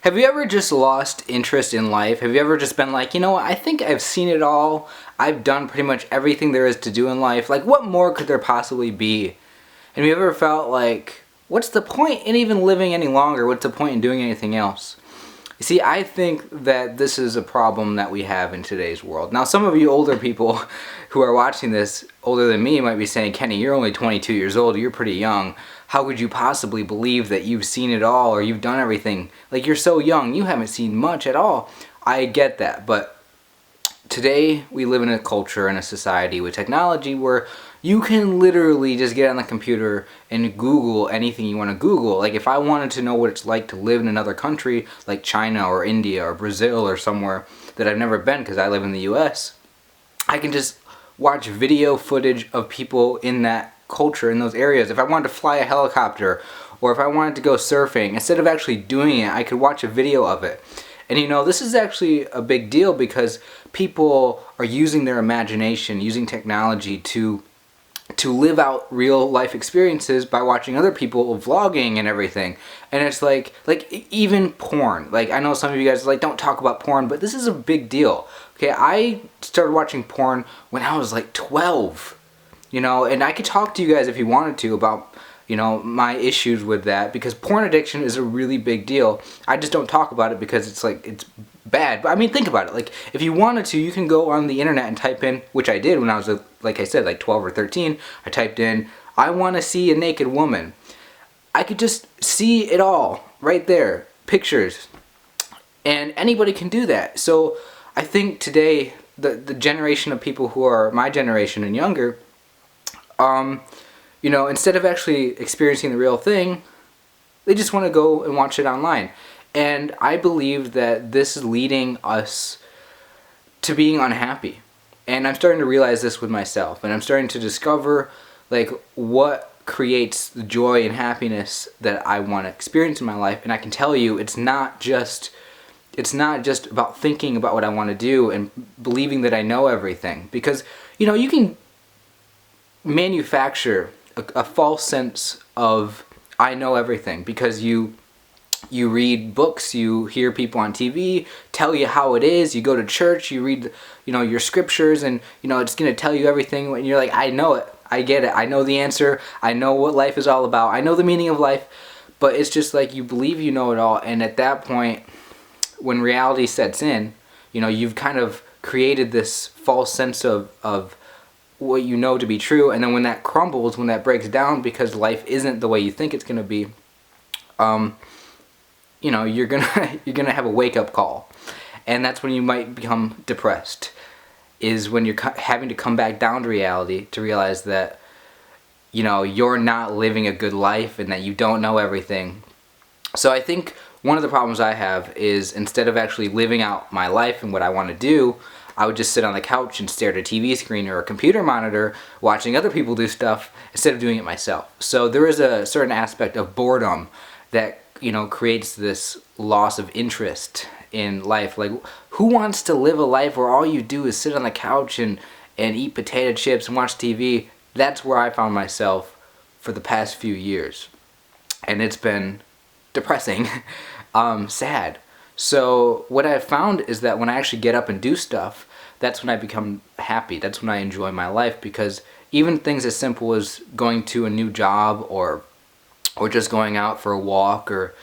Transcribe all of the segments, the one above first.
Have you ever just lost interest in life? Have you ever just been like, you know what, I think I've seen it all. I've done pretty much everything there is to do in life. Like, what more could there possibly be? And have you ever felt like, what's the point in even living any longer? What's the point in doing anything else? You see, I think that this is a problem that we have in today's world. Now, some of you older people who are watching this, older than me, might be saying, Kenny, you're only 22 years old, you're pretty young. How could you possibly believe that you've seen it all or you've done everything? Like, you're so young, you haven't seen much at all. I get that, but today we live in a culture and a society with technology where you can literally just get on the computer and Google anything you want to Google. Like, if I wanted to know what it's like to live in another country like China or India or Brazil or somewhere that I've never been because I live in the US, I can just watch video footage of people in that culture, in those areas. If I wanted to fly a helicopter or if I wanted to go surfing, instead of actually doing it, I could watch a video of it. And you know, this is actually a big deal because people are using their imagination, using technology to live out real life experiences by watching other people vlogging and everything. And it's like even porn. Like, I know some of you guys like, don't talk about porn, but this is a big deal. Okay, I started watching porn when I was like 12. You know, and I could talk to you guys if you wanted to about, you know, my issues with that, because porn addiction is a really big deal. I just don't talk about it because it's like, it's bad. But I mean, think about it. Like, if you wanted to, you can go on the internet and type in, which I did when I was, like I said, like 12 or 13. I typed in, I want to see a naked woman. I could just see it all right there, pictures. And anybody can do that. So I think today, the generation of people who are my generation and younger, you know, instead of actually experiencing the real thing, they just want to go and watch it online. And I believe that this is leading us to being unhappy. And I'm starting to realize this with myself. And I'm starting to discover, like, what creates the joy and happiness that I want to experience in my life. And I can tell you, it's not just about thinking about what I want to do and believing that I know everything. Because, you know, you can manufacture a false sense of I know everything because you read books, you hear people on TV tell you how it is, you go to church, you read, you know, your scriptures, and you know it's going to tell you everything when you're like, I know it, I get it, I know the answer, I know what life is all about, I know the meaning of life. But it's just like you believe you know it all, and at that point when reality sets in, you know, you've kind of created this false sense of what you know to be true, and then when that crumbles, when that breaks down because life isn't the way you think it's going to be, you know, you're gonna have a wake-up call. And that's when you might become depressed, is when you're having to come back down to reality to realize that, you know, you're not living a good life and that you don't know everything. So I think one of the problems I have is, instead of actually living out my life and what I want to do, I would just sit on the couch and stare at a TV screen or a computer monitor watching other people do stuff instead of doing it myself. So there is a certain aspect of boredom that, you know, creates this loss of interest in life. Like, who wants to live a life where all you do is sit on the couch and eat potato chips and watch TV? That's where I found myself for the past few years. And it's been depressing, sad. So what I've found is that when I actually get up and do stuff, that's when I become happy. That's when I enjoy my life, because even things as simple as going to a new job or just going out for a walk, or,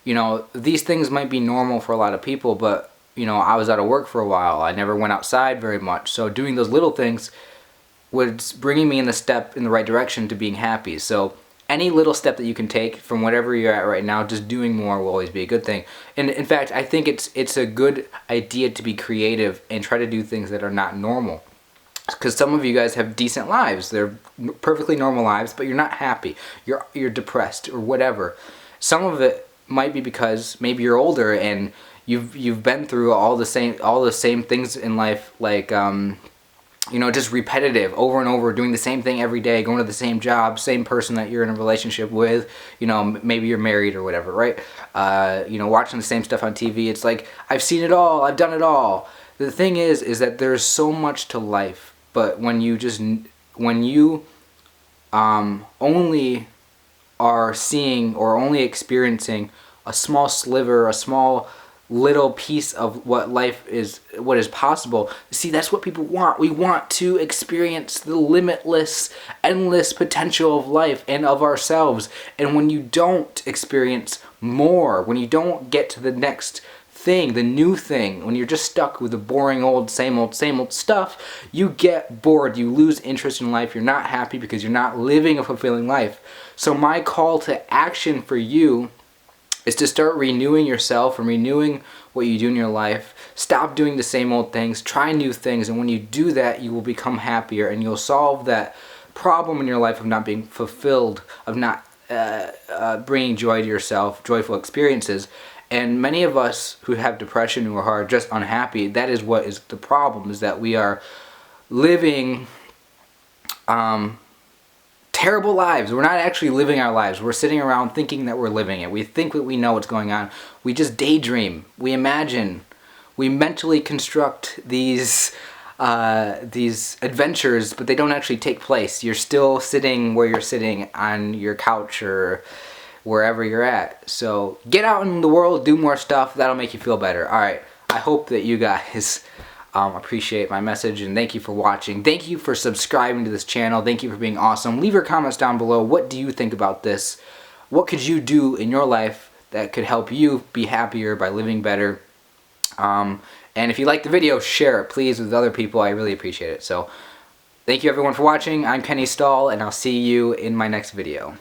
you know, these things might be normal for a lot of people, but, you know, I was out of work for a while. I never went outside very much. So doing those little things was bringing me in the right direction to being happy. So any little step that you can take from whatever you're at right now, just doing more will always be a good thing. And in fact, I think it's a good idea to be creative and try to do things that are not normal. Because some of you guys have decent lives. They're perfectly normal lives, but you're not happy. You're depressed or whatever. Some of it might be because maybe you're older and you've been through all the same things in life, like you know, just repetitive, over and over, doing the same thing every day, going to the same job, same person that you're in a relationship with, you know, maybe you're married or whatever, right? You know, watching the same stuff on TV. It's like, I've seen it all, I've done it all. The thing is that there's so much to life, but when you only are seeing or only experiencing a small sliver, a small little piece of what life is, what is possible. See, that's what people want. We want to experience the limitless, endless potential of life and of ourselves. And when you don't experience more, when you don't get to the next thing, the new thing, when you're just stuck with the boring old, same old stuff, you get bored, you lose interest in life, you're not happy because you're not living a fulfilling life. So my call to action for you is to start renewing yourself and renewing what you do in your life. Stop doing the same old things, try new things, and when you do that, you will become happier and you'll solve that problem in your life of not being fulfilled, of not bringing joy to yourself, joyful experiences. And many of us who have depression, who are just unhappy, that is what is the problem, is that we are living terrible lives. We're not actually living our lives. We're sitting around thinking that we're living it. We think that we know what's going on. We just daydream. We imagine. We mentally construct these adventures, but they don't actually take place. You're still sitting where you're sitting on your couch or wherever you're at. So get out in the world, do more stuff. That'll make you feel better. All right. I hope that you guys appreciate my message, and thank you for watching. Thank you for subscribing to this channel. Thank you for being awesome. Leave your comments down below. What do you think about this? What could you do in your life that could help you be happier by living better? And if you like the video, share it please with other people. I really appreciate it. So thank you everyone for watching. I'm Kenny Stahl, and I'll see you in my next video.